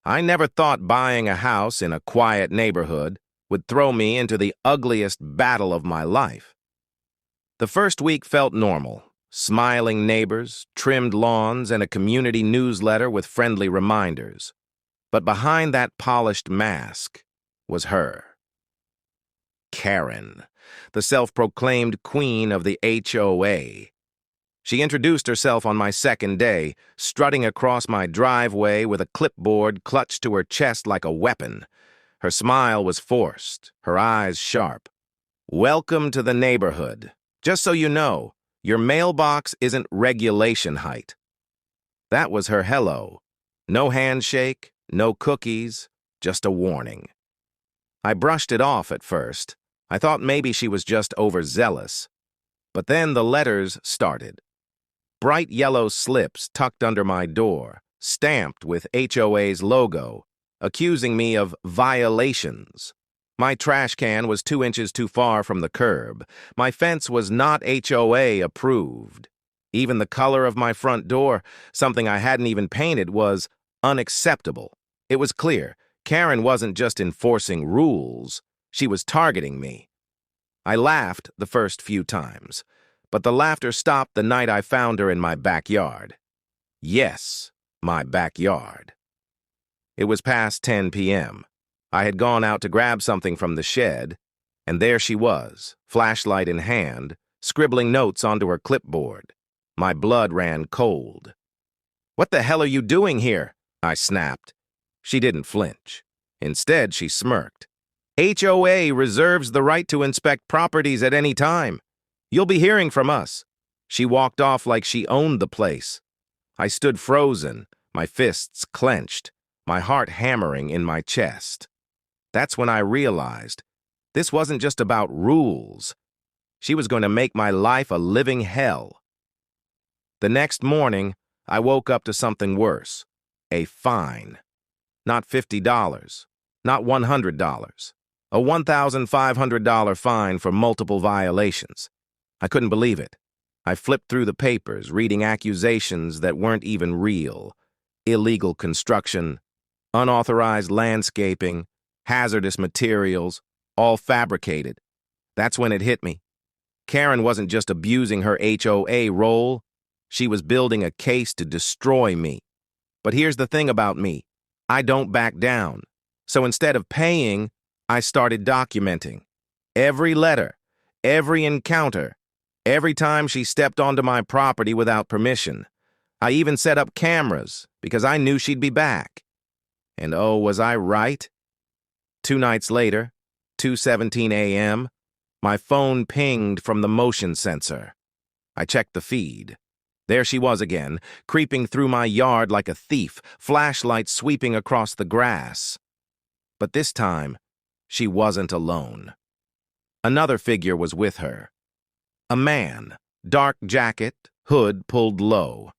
I never thought buying a house in a quiet neighborhood would throw me into the ugliest battle of my life. The first week felt normal. Smiling neighbors, trimmed lawns, and a community newsletter with friendly reminders. But behind that polished mask was her. Karen, the self-proclaimed queen of the HOA. She introduced herself on my second day, strutting across my driveway with a clipboard clutched to her chest like a weapon. Her smile was forced, her eyes sharp. "Welcome to the neighborhood. Just so you know, your mailbox isn't regulation height." That was her hello. No handshake, no cookies, just a warning. I brushed it off at first. I thought maybe she was just overzealous. But then the letters started. Bright yellow slips tucked under my door, stamped with HOA's logo, accusing me of violations. My trash can was 2 inches too far from the curb. My fence was not HOA approved. Even the color of my front door, something I hadn't even painted, was unacceptable. It was clear Karen wasn't just enforcing rules, she was targeting me. I laughed the first few times, but the laughter stopped the night I found her in my backyard. Yes, my backyard. It was past 10 p.m. I had gone out to grab something from the shed, and there she was, flashlight in hand, scribbling notes onto her clipboard. My blood ran cold. "What the hell are you doing here?" I snapped. She didn't flinch. Instead, she smirked. "HOA reserves the right to inspect properties at any time. You'll be hearing from us." She walked off like she owned the place. I stood frozen, my fists clenched, my heart hammering in my chest. That's when I realized this wasn't just about rules. She was going to make my life a living hell. The next morning, I woke up to something worse. A fine. Not $50, not $100. A $1,500 fine for multiple violations. I couldn't believe it. I flipped through the papers, reading accusations that weren't even real. Illegal construction, unauthorized landscaping, hazardous materials, all fabricated. That's when it hit me. Karen wasn't just abusing her HOA role, she was building a case to destroy me. But here's the thing about me. I don't back down. So instead of paying, I started documenting. Every letter, every encounter, every time she stepped onto my property without permission. I even set up cameras because I knew she'd be back. And oh, was I right? 2 nights later, 2:17 a.m., my phone pinged from the motion sensor. I checked the feed. There she was again, creeping through my yard like a thief, flashlight sweeping across the grass. But this time, she wasn't alone. Another figure was with her. A man, dark jacket, hood pulled low.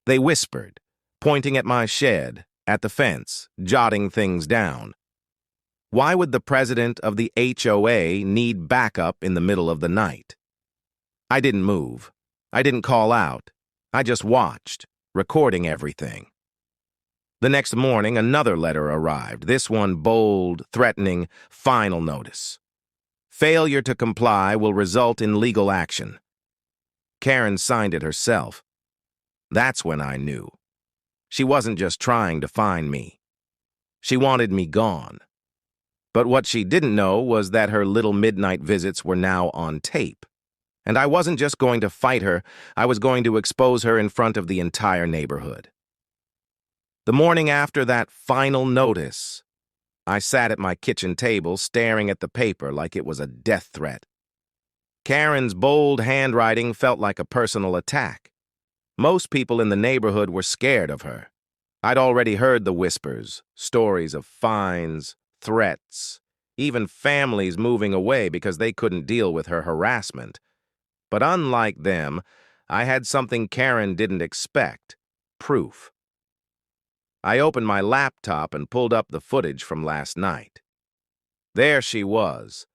They whispered, pointing at my shed, at the fence, jotting things down. Why would the president of the HOA need backup in the middle of the night? I didn't move. I didn't call out. I just watched, recording everything. The next morning, another letter arrived, this one bold, threatening, final notice. Failure to comply will result in legal action. Karen signed it herself. That's when I knew. She wasn't just trying to find me. She wanted me gone. But what she didn't know was that her little midnight visits were now on tape. And I wasn't just going to fight her, I was going to expose her in front of the entire neighborhood. The morning after that final notice, I sat at my kitchen table staring at the paper like it was a death threat. Karen's bold handwriting felt like a personal attack. Most people in the neighborhood were scared of her. I'd already heard the whispers, stories of fines, threats, even families moving away because they couldn't deal with her harassment. But unlike them, I had something Karen didn't expect: proof. I opened my laptop and pulled up the footage from last night. There she was,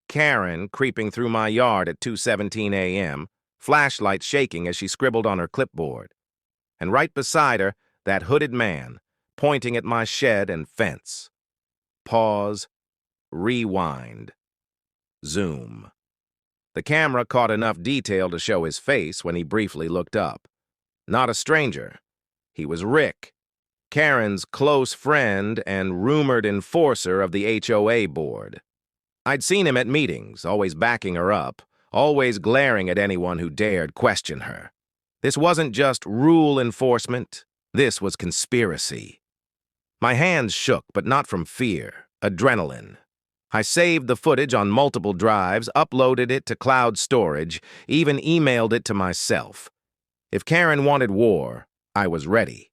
Karen creeping through my yard at 2:17 a.m., flashlight shaking as she scribbled on her clipboard. And right beside her, that hooded man, pointing at my shed and fence. Pause, rewind, zoom. The camera caught enough detail to show his face when he briefly looked up. Not a stranger. He was Rick, Karen's close friend and rumored enforcer of the HOA board. I'd seen him at meetings, always backing her up, always glaring at anyone who dared question her. This wasn't just rule enforcement, this was conspiracy. My hands shook, but not from fear, adrenaline. I saved the footage on multiple drives, uploaded it to cloud storage, even emailed it to myself. If Karen wanted war, I was ready.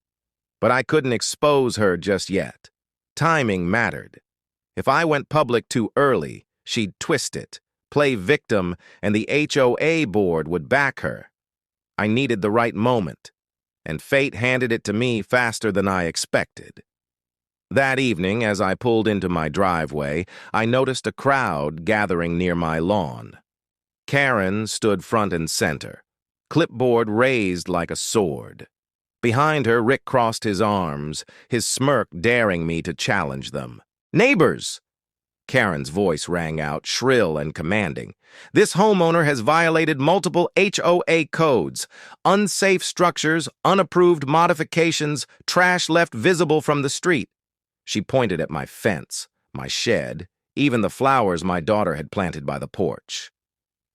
But I couldn't expose her just yet. Timing mattered. If I went public too early, she'd twist it, play victim, and the HOA board would back her. I needed the right moment, and fate handed it to me faster than I expected. That evening, as I pulled into my driveway, I noticed a crowd gathering near my lawn. Karen stood front and center, clipboard raised like a sword. Behind her, Rick crossed his arms, his smirk daring me to challenge them. "Neighbors!" Karen's voice rang out, shrill and commanding. "This homeowner has violated multiple HOA codes. Unsafe structures, unapproved modifications, trash left visible from the street." She pointed at my fence, my shed, even the flowers my daughter had planted by the porch.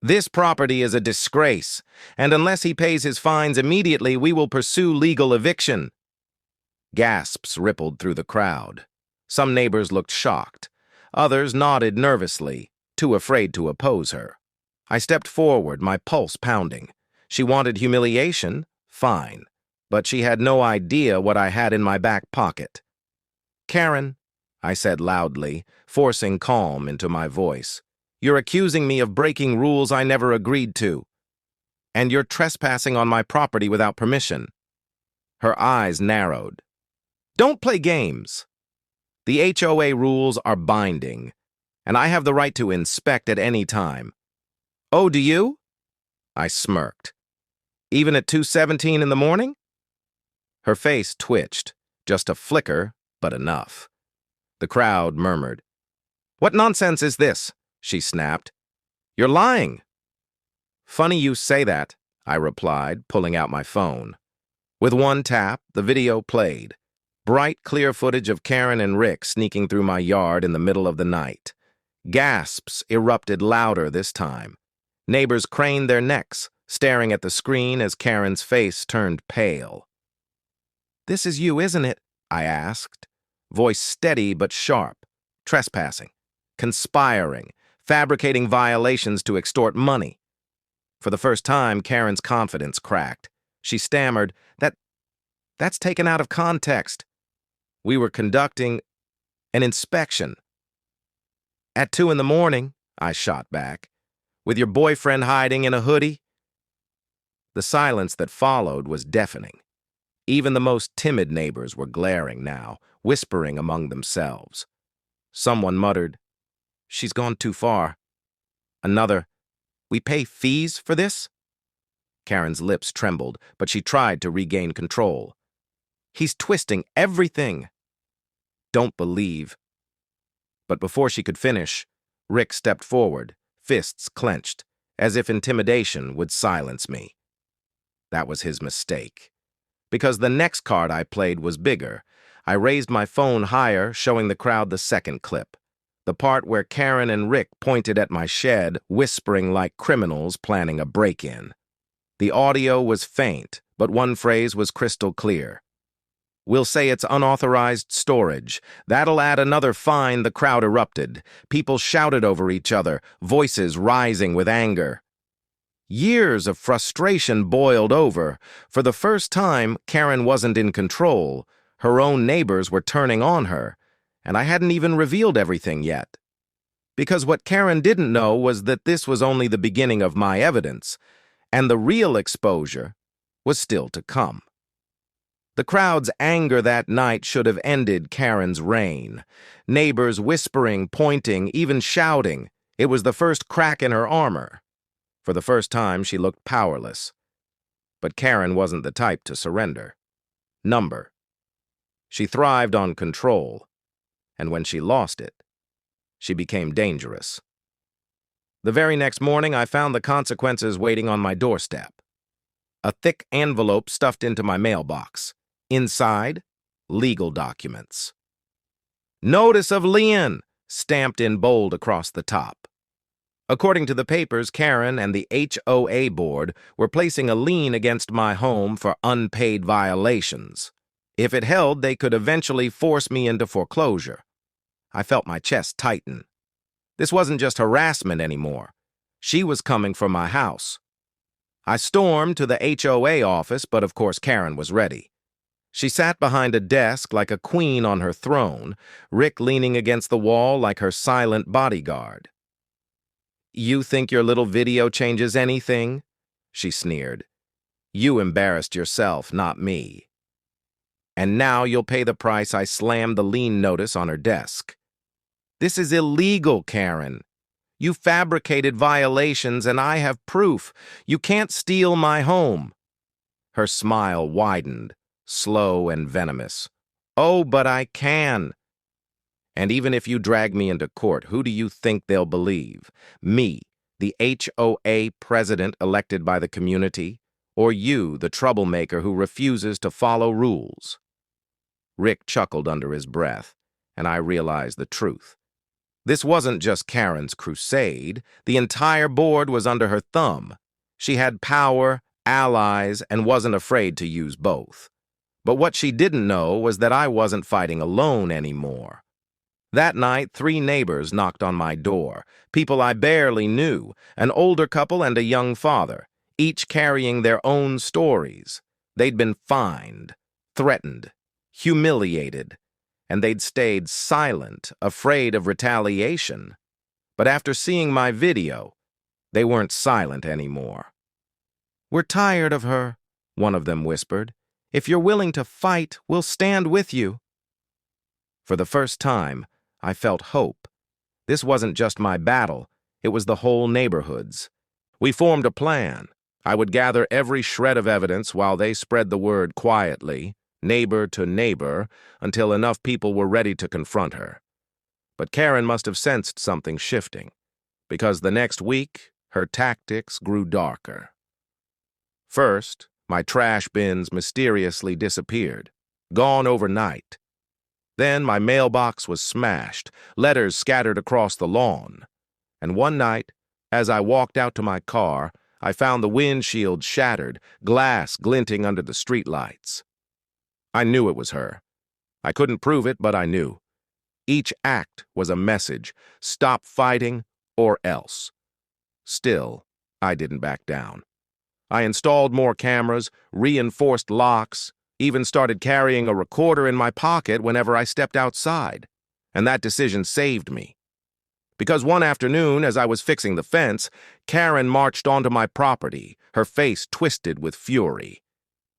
"This property is a disgrace, and unless he pays his fines immediately, we will pursue legal eviction." Gasps rippled through the crowd. Some neighbors looked shocked. Others nodded nervously, too afraid to oppose her. I stepped forward, my pulse pounding. She wanted humiliation? Fine. But she had no idea what I had in my back pocket. "Karen," I said loudly, forcing calm into my voice, "you're accusing me of breaking rules I never agreed to. And you're trespassing on my property without permission." Her eyes narrowed. "Don't play games. The HOA rules are binding, and I have the right to inspect at any time." "Oh, do you?" I smirked. "Even at 2:17 in the morning?" Her face twitched, just a flicker, but enough. The crowd murmured. "What nonsense is this?" she snapped. "You're lying." "Funny you say that," I replied, pulling out my phone. With one tap, the video played. Bright, clear footage of Karen and Rick sneaking through my yard in the middle of the night. Gasps erupted louder this time. Neighbors craned their necks, staring at the screen as Karen's face turned pale. "This is you, isn't it?" I asked, voice steady but sharp. "Trespassing, conspiring, fabricating violations to extort money." For the first time, Karen's confidence cracked. She stammered, That's taken out of context. We were conducting an inspection." "At 2 in the morning, I shot back. "With your boyfriend hiding in a hoodie?" The silence that followed was deafening. Even the most timid neighbors were glaring now, whispering among themselves. Someone muttered, "She's gone too far." Another, "We pay fees for this?" Karen's lips trembled, but she tried to regain control. "He's twisting everything." "Don't believe." But before she could finish, Rick stepped forward, fists clenched, as if intimidation would silence me. That was his mistake. Because the next card I played was bigger, I raised my phone higher, showing the crowd the second clip. The part where Karen and Rick pointed at my shed, whispering like criminals planning a break-in. The audio was faint, but one phrase was crystal clear. "We'll say it's unauthorized storage. That'll add another fine." The crowd erupted. People shouted over each other, voices rising with anger. Years of frustration boiled over. For the first time, Karen wasn't in control. Her own neighbors were turning on her, and I hadn't even revealed everything yet. Because what Karen didn't know was that this was only the beginning of my evidence, and the real exposure was still to come. The crowd's anger that night should have ended Karen's reign. Neighbors whispering, pointing, even shouting. It was the first crack in her armor. For the first time, she looked powerless. But Karen wasn't the type to surrender. Number. She thrived on control, and when she lost it, she became dangerous. The very next morning, I found the consequences waiting on my doorstep. A thick envelope stuffed into my mailbox. Inside, legal documents. Notice of lien, stamped in bold across the top. According to the papers, Karen and the HOA board were placing a lien against my home for unpaid violations. If it held, they could eventually force me into foreclosure. I felt my chest tighten. This wasn't just harassment anymore. She was coming for my house. I stormed to the HOA office, but of course Karen was ready. She sat behind a desk like a queen on her throne, Rick leaning against the wall like her silent bodyguard. "You think your little video changes anything?" she sneered. "You embarrassed yourself, not me. And now you'll pay the price." I slammed the lien notice on her desk. "This is illegal, Karen. You fabricated violations and I have proof. You can't steal my home." Her smile widened, slow and venomous. "Oh, but I can. And even if you drag me into court, who do you think they'll believe? Me, the HOA president elected by the community, or you, the troublemaker who refuses to follow rules?" Rick chuckled under his breath, and I realized the truth. This wasn't just Karen's crusade. The entire board was under her thumb. She had power, allies, and wasn't afraid to use both. But what she didn't know was that I wasn't fighting alone anymore. That night, 3 neighbors knocked on my door, people I barely knew, an older couple and a young father, each carrying their own stories. They'd been fined, threatened, humiliated, and they'd stayed silent, afraid of retaliation. But after seeing my video, they weren't silent anymore. "We're tired of her," one of them whispered. "If you're willing to fight, we'll stand with you." For the first time, I felt hope. This wasn't just my battle, it was the whole neighborhood's. We formed a plan. I would gather every shred of evidence while they spread the word quietly, neighbor to neighbor, until enough people were ready to confront her. But Karen must have sensed something shifting, because the next week, her tactics grew darker. First, my trash bins mysteriously disappeared, gone overnight. Then my mailbox was smashed, letters scattered across the lawn. And one night, as I walked out to my car, I found the windshield shattered, glass glinting under the streetlights. I knew it was her. I couldn't prove it, but I knew. Each act was a message: stop fighting or else. Still, I didn't back down. I installed more cameras, reinforced locks, even started carrying a recorder in my pocket whenever I stepped outside. And that decision saved me. Because one afternoon, as I was fixing the fence, Karen marched onto my property, her face twisted with fury.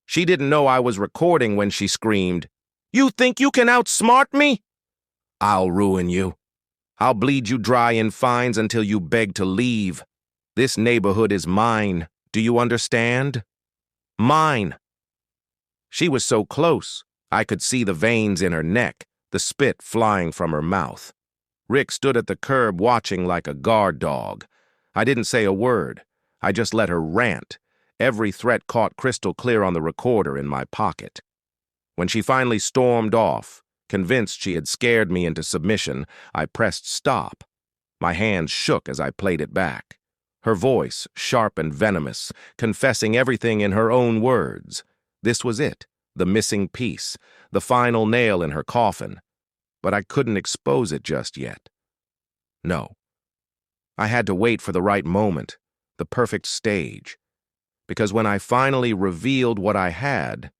She didn't know I was recording when she screamed, "You think you can outsmart me? I'll ruin you. I'll bleed you dry in fines until you beg to leave. This neighborhood is mine. Do you understand? Mine." She was so close, I could see the veins in her neck, the spit flying from her mouth. Rick stood at the curb watching like a guard dog. I didn't say a word. I just let her rant. Every threat caught crystal clear on the recorder in my pocket. When she finally stormed off, convinced she had scared me into submission, I pressed stop. My hands shook as I played it back. Her voice, sharp and venomous, confessing everything in her own words. This was it, the missing piece, the final nail in her coffin. But I couldn't expose it just yet. No. I had to wait for the right moment, the perfect stage. Because when I finally revealed what I had,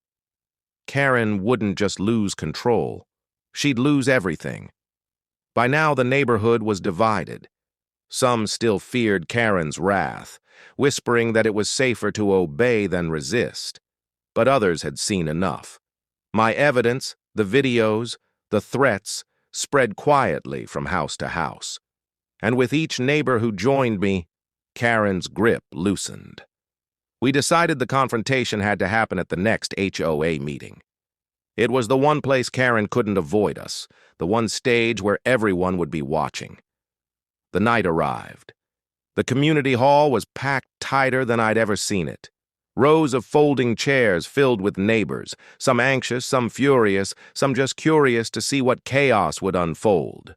Karen wouldn't just lose control. She'd lose everything. By now, the neighborhood was divided. Some still feared Karen's wrath, whispering that it was safer to obey than resist. But others had seen enough. My evidence, the videos, the threats, spread quietly from house to house. And with each neighbor who joined me, Karen's grip loosened. We decided the confrontation had to happen at the next HOA meeting. It was the one place Karen couldn't avoid us, the one stage where everyone would be watching. The night arrived. The community hall was packed tighter than I'd ever seen it. Rows of folding chairs filled with neighbors, some anxious, some furious, some just curious to see what chaos would unfold.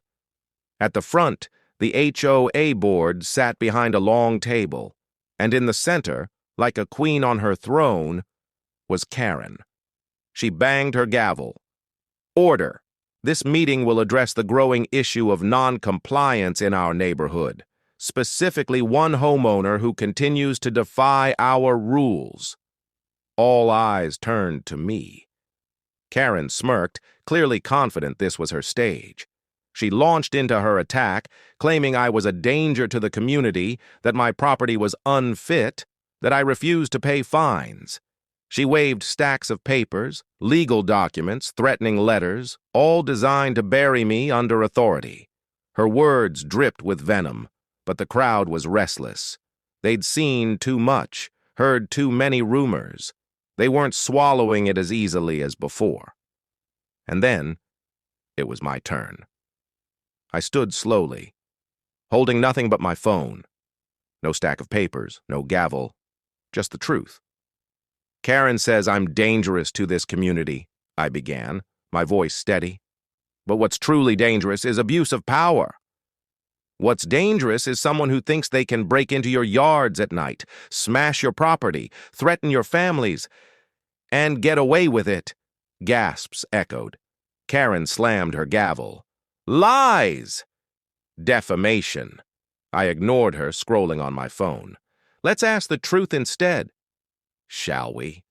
At the front, the HOA board sat behind a long table, and in the center, like a queen on her throne, was Karen. She banged her gavel. "Order! This meeting will address the growing issue of non-compliance in our neighborhood, specifically one homeowner who continues to defy our rules." All eyes turned to me. Karen smirked, clearly confident this was her stage. She launched into her attack, claiming I was a danger to the community, that my property was unfit, that I refused to pay fines. She waved stacks of papers, legal documents, threatening letters, all designed to bury me under authority. Her words dripped with venom, but the crowd was restless. They'd seen too much, heard too many rumors. They weren't swallowing it as easily as before. And then, it was my turn. I stood slowly, holding nothing but my phone. No stack of papers, no gavel, just the truth. "Karen says I'm dangerous to this community," I began, my voice steady. "But what's truly dangerous is abuse of power. What's dangerous is someone who thinks they can break into your yards at night, smash your property, threaten your families, and get away with it." Gasps echoed. Karen slammed her gavel. "Lies! Defamation." I ignored her, scrolling on my phone. "Let's ask the truth instead." "Shall we?"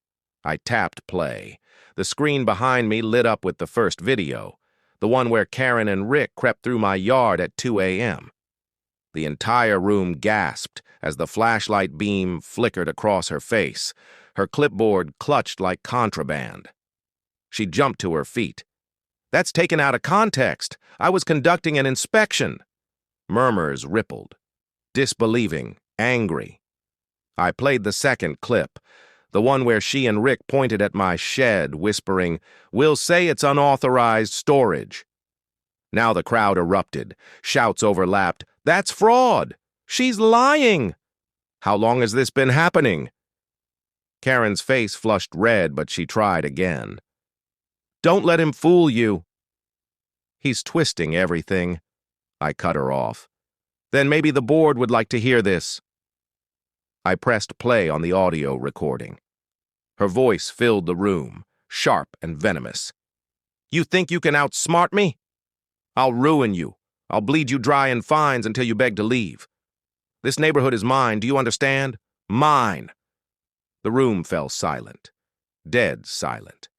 I tapped play. The screen behind me lit up with the first video, the one where Karen and Rick crept through my yard at 2 a.m. The entire room gasped as the flashlight beam flickered across her face, her clipboard clutched like contraband. She jumped to her feet. "That's taken out of context. I was conducting an inspection." Murmurs rippled. Disbelieving, angry. I played the second clip, the one where she and Rick pointed at my shed, whispering, "We'll say it's unauthorized storage." Now the crowd erupted. Shouts overlapped. "That's fraud! She's lying! How long has this been happening?" Karen's face flushed red, but she tried again. "Don't let him fool you." "He's twisting everything." I cut her off. "Then maybe the board would like to hear this." I pressed play on the audio recording. Her voice filled the room, sharp and venomous. "You think you can outsmart me? I'll ruin you. I'll bleed you dry in fines until you beg to leave. This neighborhood is mine, do you understand? Mine." The room fell silent. Dead silent.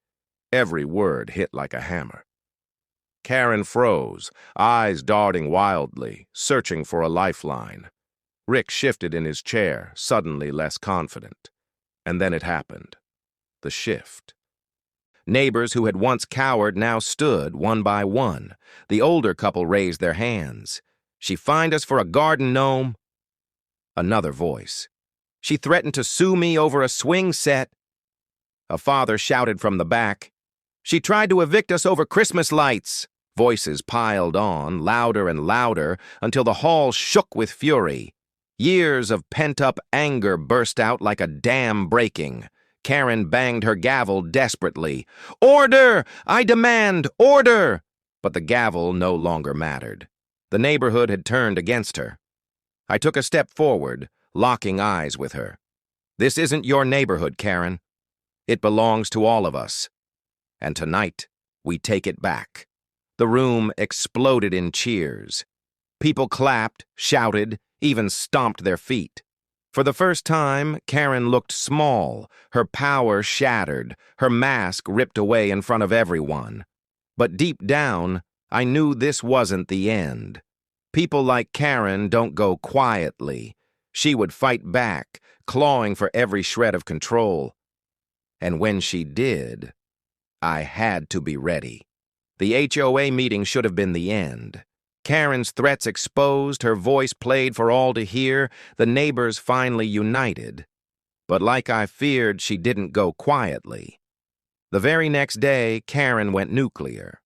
Every word hit like a hammer. Karen froze, eyes darting wildly, searching for a lifeline. Rick shifted in his chair, suddenly less confident. And then it happened. The shift. Neighbors who had once cowered now stood, one by one. The older couple raised their hands. "She fined us for a garden gnome." Another voice. "She threatened to sue me over a swing set." A father shouted from the back. "She tried to evict us over Christmas lights." Voices piled on, louder and louder, until the hall shook with fury. Years of pent-up anger burst out like a dam breaking. Karen banged her gavel desperately. "Order! I demand order!" But the gavel no longer mattered. The neighborhood had turned against her. I took a step forward, locking eyes with her. "This isn't your neighborhood, Karen. It belongs to all of us. And tonight, we take it back." The room exploded in cheers. People clapped, shouted, even stomped their feet. For the first time, Karen looked small, her power shattered, her mask ripped away in front of everyone. But deep down, I knew this wasn't the end. People like Karen don't go quietly. She would fight back, clawing for every shred of control. And when she did, I had to be ready. The HOA meeting should have been the end. Karen's threats exposed, her voice played for all to hear, the neighbors finally united. But like I feared, she didn't go quietly. The very next day, Karen went nuclear.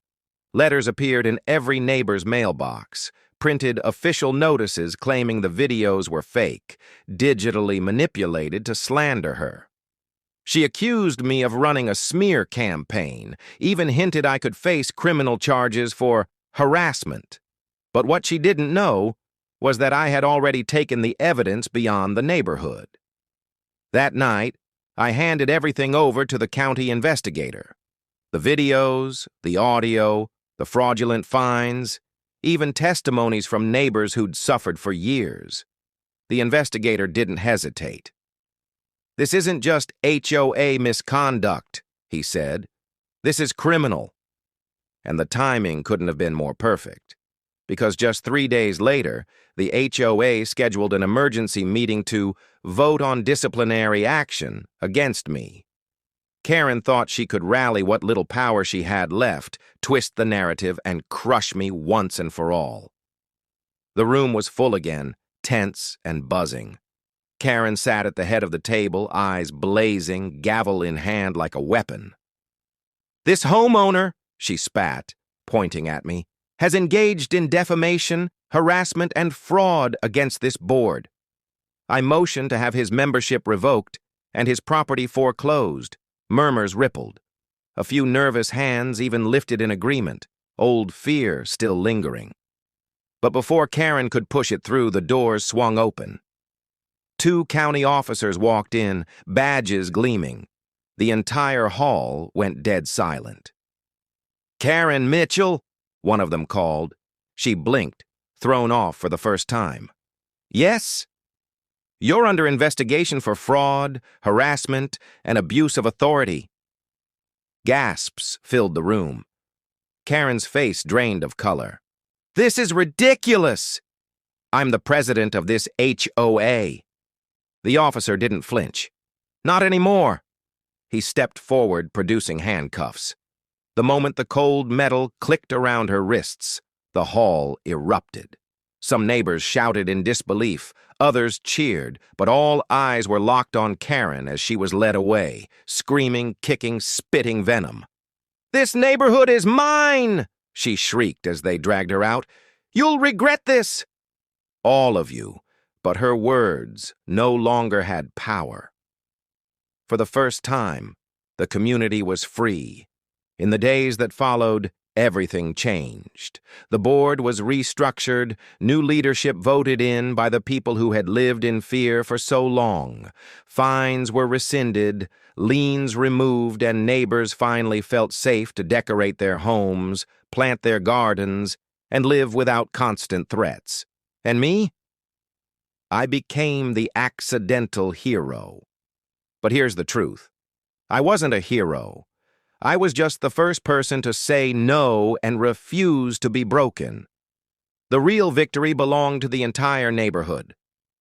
Letters appeared in every neighbor's mailbox, printed official notices claiming the videos were fake, digitally manipulated to slander her. She accused me of running a smear campaign, even hinted I could face criminal charges for harassment. But what she didn't know was that I had already taken the evidence beyond the neighborhood. That night, I handed everything over to the county investigator. The videos, the audio, the fraudulent fines, even testimonies from neighbors who'd suffered for years. The investigator didn't hesitate. "This isn't just HOA misconduct," he said. "This is criminal." And the timing couldn't have been more perfect, because just 3 days later, the HOA scheduled an emergency meeting to vote on disciplinary action against me. Karen thought she could rally what little power she had left, twist the narrative, and crush me once and for all. The room was full again, tense and buzzing. Karen sat at the head of the table, eyes blazing, gavel in hand like a weapon. "This homeowner," she spat, pointing at me, "has engaged in defamation, harassment, and fraud against this board. I motioned to have his membership revoked and his property foreclosed." Murmurs rippled. A few nervous hands even lifted in agreement, old fear still lingering. But before Karen could push it through, the doors swung open. 2 county officers walked in, badges gleaming. The entire hall went dead silent. "Karen Mitchell," one of them called. She blinked, thrown off for the first time. "Yes?" "You're under investigation for fraud, harassment, and abuse of authority." Gasps filled the room. Karen's face drained of color. "This is ridiculous! I'm the president of this HOA." The officer didn't flinch. "Not anymore." He stepped forward, producing handcuffs. The moment the cold metal clicked around her wrists, the hall erupted. Some neighbors shouted in disbelief, others cheered, but all eyes were locked on Karen as she was led away, screaming, kicking, spitting venom. "This neighborhood is mine!" she shrieked as they dragged her out. "You'll regret this!" All of you, but her words no longer had power. For the first time, the community was free. In the days that followed, everything changed. The board was restructured, new leadership voted in by the people who had lived in fear for so long. Fines were rescinded, liens removed, and neighbors finally felt safe to decorate their homes, plant their gardens, and live without constant threats. And me? I became the accidental hero. But here's the truth. I wasn't a hero. I was just the first person to say no and refuse to be broken. The real victory belonged to the entire neighborhood,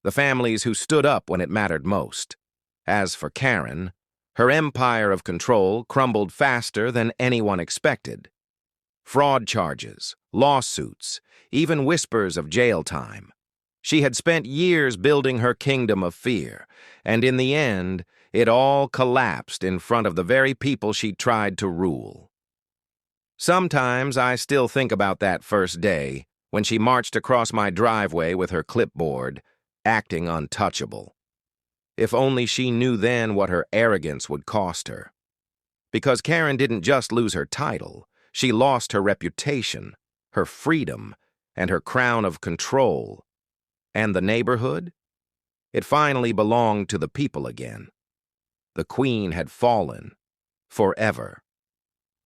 the families who stood up when it mattered most. As for Karen, her empire of control crumbled faster than anyone expected. Fraud charges, lawsuits, even whispers of jail time. She had spent years building her kingdom of fear, and in the end, it all collapsed in front of the very people she tried to rule. Sometimes I still think about that first day, when she marched across my driveway with her clipboard, acting untouchable. If only she knew then what her arrogance would cost her. Because Karen didn't just lose her title, she lost her reputation, her freedom, and her crown of control. And the neighborhood? It finally belonged to the people again. The queen had fallen forever.